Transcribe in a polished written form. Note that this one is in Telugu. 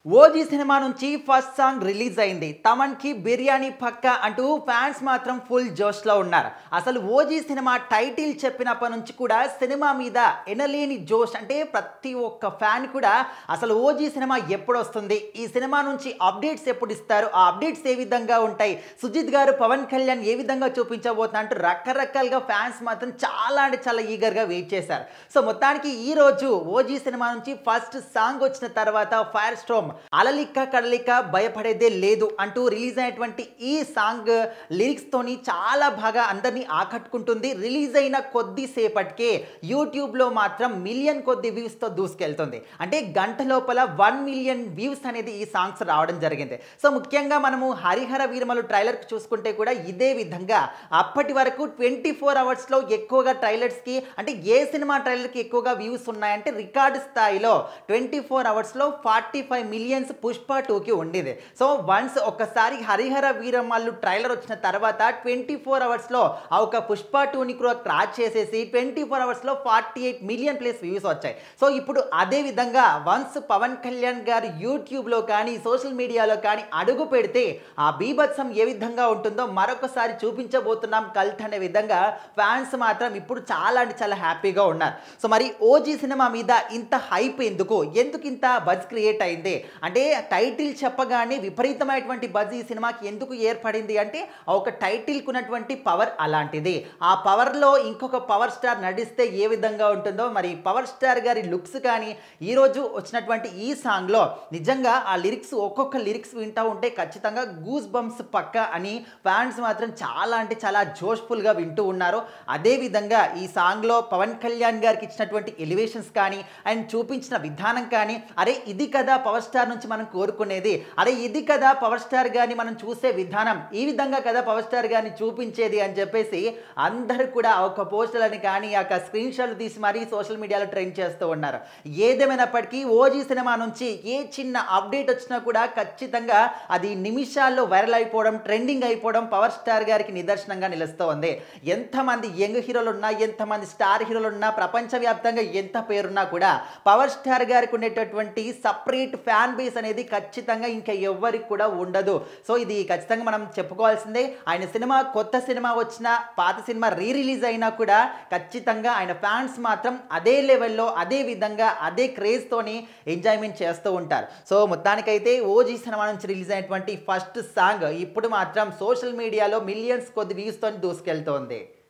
ఓజీ సినిమా నుంచి ఫస్ట్ సాంగ్ రిలీజ్ అయింది. తమన్‌కి బిర్యానీ పక్కా అంటూ ఫ్యాన్స్ మాత్రం ఫుల్ జోష్‌లో ఉన్నారు. అసలు ఓజీ సినిమా టైటిల్ చెప్పినప్పటి నుంచి కూడా సినిమా మీద ఎనలేని జోష్, అంటే ప్రతి ఒక్క ఫ్యాన్ కూడా అసలు ఓజీ సినిమా ఎప్పుడొస్తుంది, ఈ సినిమా నుంచి అప్డేట్స్ ఎప్పుడు ఇస్తారు, ఆ అప్డేట్స్ ఏ విధంగా ఉంటాయి, సుజిత్ గారు పవన్ కళ్యాణ్ ఏ విధంగా చూపించబోతున్నారు అంటూ రకరకాలుగా ఫ్యాన్స్ మాత్రం చాలా అంటే చాలా ఈగర్‌గా వెయిట్ చేశారు. సో మొత్తానికి ఈ రోజు ఓజీ సినిమా నుంచి ఫస్ట్ సాంగ్ వచ్చిన తర్వాత ఫైర్ స్టార్మ్ అలలిక్క కడలిక భయపడేదే లేదు అంటూ రిలీజ్ అయినటువంటి ఈ సాంగ్ లిరిక్స్ తోని చాలా బాగా అందరినీ ఆకట్టుకుంటుంది. రిలీజ్ అయిన కొద్దిసేపటికే యూట్యూబ్లో మాత్రం మిలియన్ కొద్ది వ్యూస్తో దూసుకెళ్తుంది. అంటే గంట లోపల 1 మిలియన్ వ్యూస్ అనేది ఈ సాంగ్స్ రావడం జరిగింది. సో ముఖ్యంగా మనము హరిహర వీరమలు ట్రైలర్ చూసుకుంటే కూడా ఇదే విధంగా అప్పటి వరకు 24 అవర్స్లో ఎక్కువగా ట్రైలర్స్కి, అంటే ఏ సినిమా ట్రైలర్కి ఎక్కువగా వ్యూస్ ఉన్నాయంటే రికార్డు స్థాయిలో 24 అవర్స్లో 45 మిలియన్స్ పుష్ప 2కి ఉండేది. సో వన్స్ ఒక్కసారి హరిహర వీరమల్లు ట్రైలర్ వచ్చిన తర్వాత 24 అవర్స్లో ఆ ఒక పుష్ప 2ని కూడా క్రాచ్ చేసేసి 24 అవర్స్లో 48 మిలియన్ ప్లస్ వ్యూస్ వచ్చాయి. సో ఇప్పుడు అదే విధంగా వన్స్ పవన్ కళ్యాణ్ గారు యూట్యూబ్లో కానీ సోషల్ మీడియాలో కానీ అడుగు పెడితే ఆ బీభత్సం ఏ విధంగా ఉంటుందో మరొకసారి చూపించబోతున్నాం కల్ట్ అనే విధంగా ఫ్యాన్స్ మాత్రం ఇప్పుడు చాలా అంటే చాలా హ్యాపీగా ఉన్నారు. సో మరి ఓజీ సినిమా మీద ఇంత హైప్ ఎందుకు ఇంత బజ్ క్రియేట్ అయింది అంటే టైటిల్ చెప్పగానే విపరీతమైనటువంటి బజ్ ఈ సినిమాకి ఎందుకు ఏర్పడింది అంటే ఒక టైటిల్కి ఉన్నటువంటి పవర్ అలాంటిది. ఆ పవర్లో ఇంకొక పవర్ స్టార్ నడిస్తే ఏ విధంగా ఉంటుందో, మరి పవర్ స్టార్ గారి లుక్స్ కానీ ఈరోజు వచ్చినటువంటి ఈ సాంగ్లో నిజంగా ఆ లిరిక్స్ ఒక్కొక్క లిరిక్స్ వింటూ ఉంటే ఖచ్చితంగా గూస్ బంప్స్ పక్క అని ఫ్యాన్స్ మాత్రం చాలా అంటే చాలా జోష్ఫుల్గా వింటూ ఉన్నారు. అదేవిధంగా ఈ సాంగ్లో పవన్ కళ్యాణ్ గారికి ఇచ్చినటువంటి ఎలివేషన్స్ కానీ అండ్ చూపించిన విధానం కానీ, అరే ఇది కదా పవర్ స్టార్ నుంచి మనం కోరుకునేది, అరే ఇది కదా పవర్ స్టార్ గారిని మనం చూసే విధానం, ఈ విధంగా కదా పవర్ స్టార్ గారిని చూపించేది అని చెప్పేసి అందరూ కూడా ఒక పోస్టర్లని కానీ ఒక స్క్రీన్ షాట్లు తీసి మరీ సోషల్ మీడియాలో ట్రెండ్ చేస్తూ ఉన్నారు. ఏదేమైనప్పటికీ ఓజీ సినిమా నుంచి ఏ చిన్న అప్డేట్ వచ్చినా కూడా ఖచ్చితంగా అది నిమిషాల్లో వైరల్ అయిపోవడం, ట్రెండింగ్ అయిపోవడం పవర్ స్టార్ గారికి నిదర్శనంగా నిలుస్తూ ఉంది. ఎంతమంది యంగ్ హీరోలు ఉన్నా, ఎంతమంది స్టార్ హీరోలు ఉన్నా, ప్రపంచవ్యాప్తంగా ఎంత పేరున్నా కూడా పవర్ స్టార్ గారికి ఉండేటటువంటి సపరేట్ ఫ్యాన్ బేస్ అనేది ఖచ్చితంగా ఇంకా ఎవ్వరికి కూడా ఉండదు. సో ఇది ఖచ్చితంగా మనం చెప్పుకోవాల్సిందే. ఆయన సినిమా కొత్త సినిమా వచ్చినా, పాత సినిమా రిలీజ్ అయినా కూడా ఖచ్చితంగా ఆయన ఫ్యాన్స్ మాత్రం అదే లెవెల్లో, అదే విధంగా, అదే క్రేజ్తోని ఎంజాయ్మెంట్ చేస్తూ ఉంటారు. సో మొత్తానికైతే ఓజీ సినిమా నుంచి రిలీజ్ అయినటువంటి ఫస్ట్ సాంగ్ ఇప్పుడు మాత్రం సోషల్ మీడియాలో మిలియన్స్ కొద్ది వ్యూస్తో దూసుకెళ్తోంది.